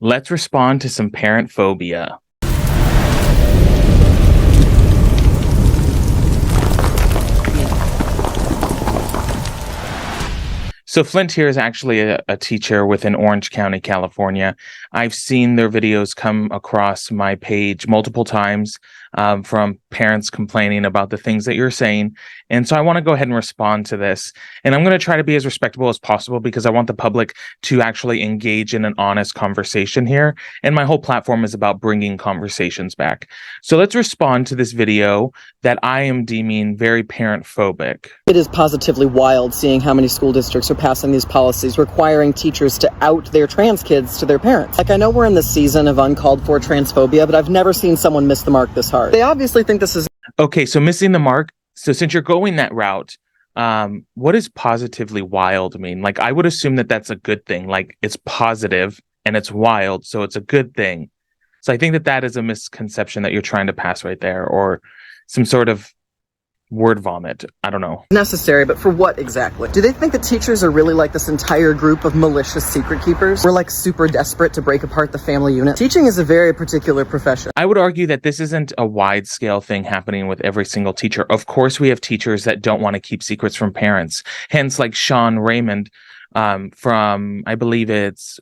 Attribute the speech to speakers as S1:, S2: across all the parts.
S1: Let's respond to some parent phobia. So Flint here is actually a teacher within Orange County, California. I've seen their videos come across my page multiple times from parents complaining about the things that you're saying. And so I want to go ahead and respond to this. And I'm going to try to be as respectable as possible because I want the public to actually engage in an honest conversation here. And my whole platform is about bringing conversations back. So let's respond to this video that I am deeming very parent phobic.
S2: It is positively wild seeing how many school districts are passing these policies requiring teachers to out their trans kids to their parents. Like, I know we're in the season of uncalled for transphobia, but I've never seen someone miss the mark this hard. They obviously think this is...
S1: Okay, so missing the mark. So since you're going that route, what does positively wild mean? Like, I would assume that that's a good thing. Like, it's positive and it's wild, so it's a good thing. So I think that that is a misconception that you're trying to pass right there, or some sort of word vomit. I don't know.
S2: Necessary, but for what exactly? Do they think that teachers are really like this entire group of malicious secret keepers? We're like super desperate to break apart the family unit. Teaching is a very particular profession.
S1: I would argue that this isn't a wide scale thing happening with every single teacher. Of course, we have teachers that don't want to keep secrets from parents. Hence, like Sean Raymond from, I believe it's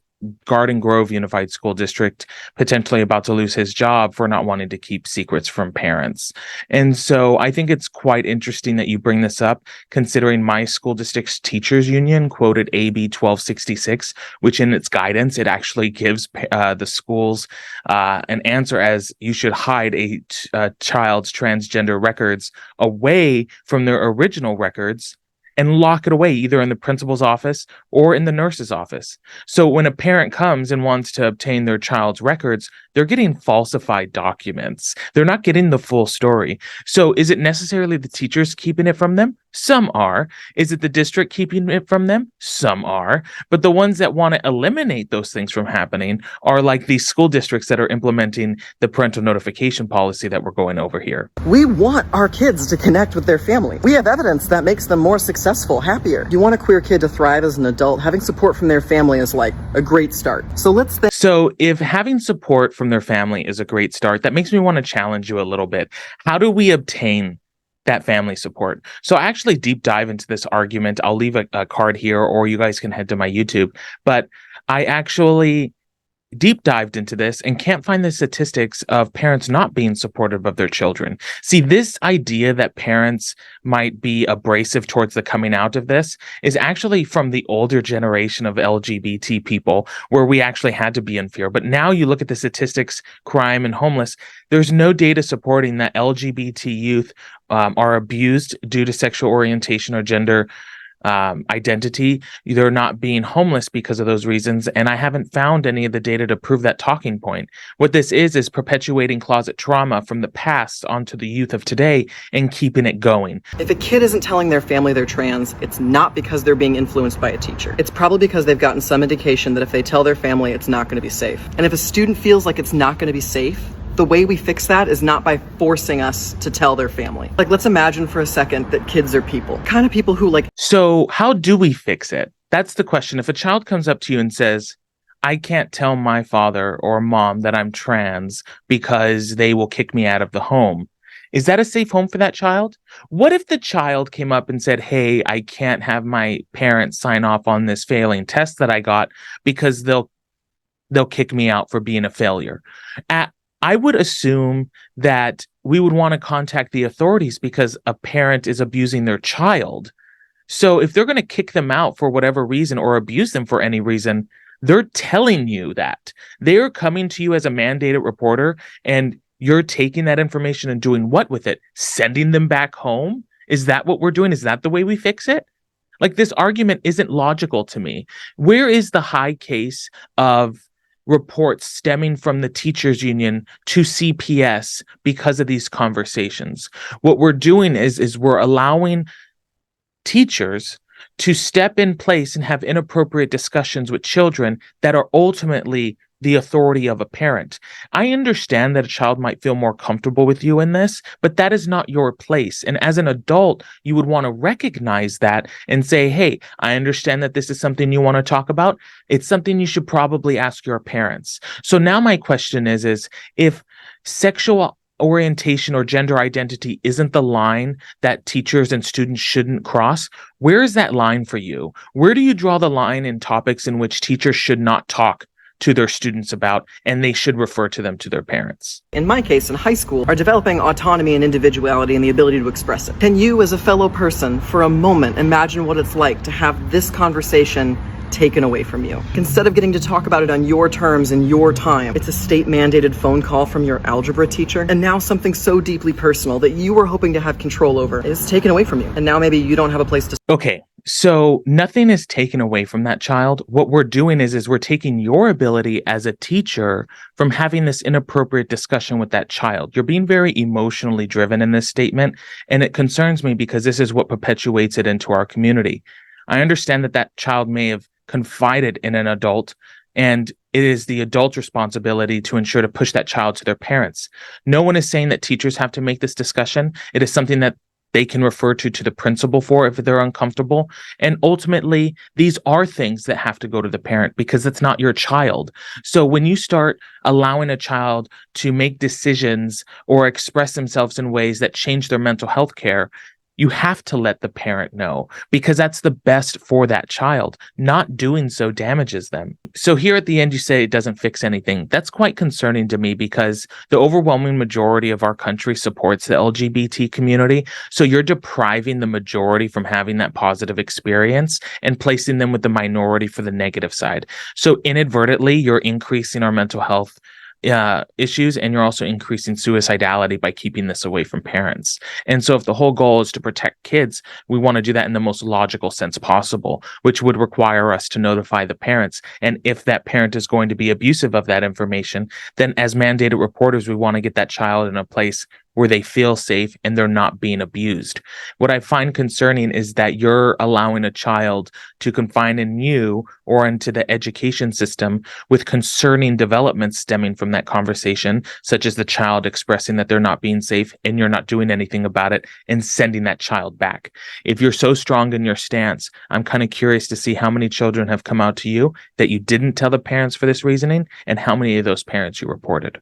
S1: Garden Grove Unified School District, potentially about to lose his job for not wanting to keep secrets from parents. And so I think it's quite interesting that you bring this up, considering my school district's teachers union quoted AB 1266, which in its guidance, it actually gives the schools an answer as you should hide a child's transgender records away from their original records and lock it away either in the principal's office or in the nurse's office. So when a parent comes and wants to obtain their child's records, they're getting falsified documents. They're not getting the full story. So is it necessarily the teachers keeping it from them? Some are. Is it the district keeping it from them? Some are. But the ones that want to eliminate those things from happening are like these school districts that are implementing the parental notification policy that we're going over here.
S2: We want our kids to connect with their family. We have evidence that makes them more successful, happier. You want a queer kid to thrive as an adult, having support from their family is like a great start.
S1: So if having support from their family is a great start, that makes me want to challenge you a little bit. How do we obtain that family support? So I actually deep dive into this argument. I'll leave a card here, or you guys can head to my YouTube. But I actually deep dived into this and can't find the statistics of parents not being supportive of their children. See, this idea that parents might be abrasive towards the coming out of this is actually from the older generation of LGBT people, where we actually had to be in fear. But now you look at the statistics, crime and homeless, there's no data supporting that LGBT youth are abused due to sexual orientation or gender identity. They're not being homeless because of those reasons, and I haven't found any of the data to prove that talking point. What this is perpetuating closet trauma from the past onto the youth of today and keeping it going.
S2: If a kid isn't telling their family they're trans, it's not because they're being influenced by a teacher. It's probably because they've gotten some indication that if they tell their family, it's not going to be safe. And if a student feels like it's not going to be safe, the way we fix that is not by forcing us to tell their family. Like, let's imagine for a second that kids are people. Kind of people who like...
S1: So how do we fix it? That's the question. If a child comes up to you and says, I can't tell my father or mom that I'm trans because they will kick me out of the home, is that a safe home for that child? What if the child came up and said, hey, I can't have my parents sign off on this failing test that I got because they'll kick me out for being a failure? I would assume that we would want to contact the authorities because a parent is abusing their child. So if they're going to kick them out for whatever reason or abuse them for any reason, they're telling you that. They're coming to you as a mandated reporter, and you're taking that information and doing what with it? Sending them back home? Is that what we're doing? Is that the way we fix it? Like, this argument isn't logical to me. Where is the high case of reports stemming from the teachers union to CPS because of these conversations? What we're doing is we're allowing teachers to step in place and have inappropriate discussions with children that are ultimately the authority of a parent. I understand that a child might feel more comfortable with you in this, but that is not your place. And as an adult, you would want to recognize that and say, hey, I understand that this is something you want to talk about. It's something you should probably ask your parents. So now my question is if sexual orientation or gender identity isn't the line that teachers and students shouldn't cross, where is that line for you? Where do you draw the line in topics in which teachers should not talk to their students about, and they should refer to them to their parents?
S2: In my case, in high school, are developing autonomy and individuality and the ability to express it. Can you, as a fellow person, for a moment, imagine what it's like to have this conversation taken away from you? Instead of getting to talk about it on your terms and your time, it's a state-mandated phone call from your algebra teacher, and now something so deeply personal that you were hoping to have control over is taken away from you, and now maybe you don't have a place to...
S1: Okay, so nothing is taken away from that child. What we're doing is we're taking your ability as a teacher from having this inappropriate discussion with that child. You're being very emotionally driven in this statement, and it concerns me because this is what perpetuates it into our community. I understand that that child may have confided in an adult, and it is the adult's responsibility to ensure to push that child to their parents. No one is saying that teachers have to make this discussion. It is something that they can refer to the principal for if they're uncomfortable. And ultimately, these are things that have to go to the parent because it's not your child. So when you start allowing a child to make decisions or express themselves in ways that change their mental health care, you have to let the parent know because that's the best for that child. Not doing so damages them. So here at the end, you say it doesn't fix anything. That's quite concerning to me because the overwhelming majority of our country supports the LGBT community. So you're depriving the majority from having that positive experience and placing them with the minority for the negative side. So inadvertently, you're increasing our mental health issues, and you're also increasing suicidality by keeping this away from parents. And so if the whole goal is to protect kids, we want to do that in the most logical sense possible, which would require us to notify the parents. And if that parent is going to be abusive of that information, then as mandated reporters, we want to get that child in a place where they feel safe and they're not being abused. What I find concerning is that you're allowing a child to confide in you or into the education system with concerning developments stemming from that conversation, such as the child expressing that they're not being safe and you're not doing anything about it and sending that child back. If you're so strong in your stance, I'm kind of curious to see how many children have come out to you that you didn't tell the parents for this reasoning and how many of those parents you reported.